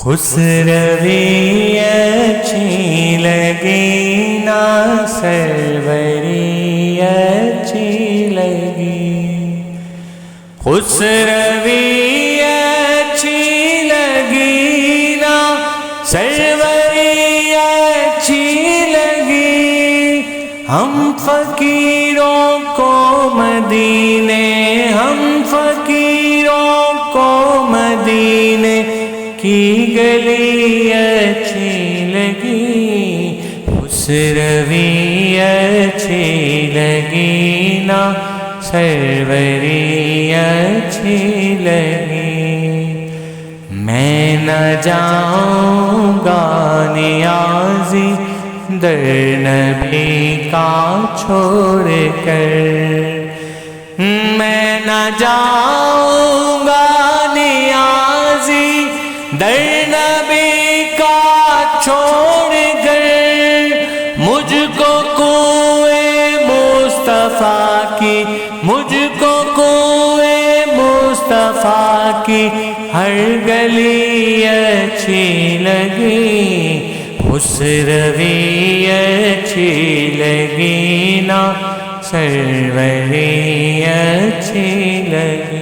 خسروی اچھی لگی نا سروری اچھی لگی، خسروی اچھی لگی نا سروری اچھی لگی، ہم فقیروں کو مدینے، ہم فقیروں کو مدینے کی گلی اچھی لگی، خسروی اچھی لگی نا سروری اچھی لگی، میں نہ جاؤں گا نیازی در نبی کا چھوڑ کر، میں نہ جاؤں گا نیازی در نبی کا چھوڑ کر، مجھ کو کوئے مصطفیٰ کی، مجھ کو کوئے مصطفیٰ کی ہر گلی اچھی لگی، خسروی اچھی لگی نا سروری اچھی لگی۔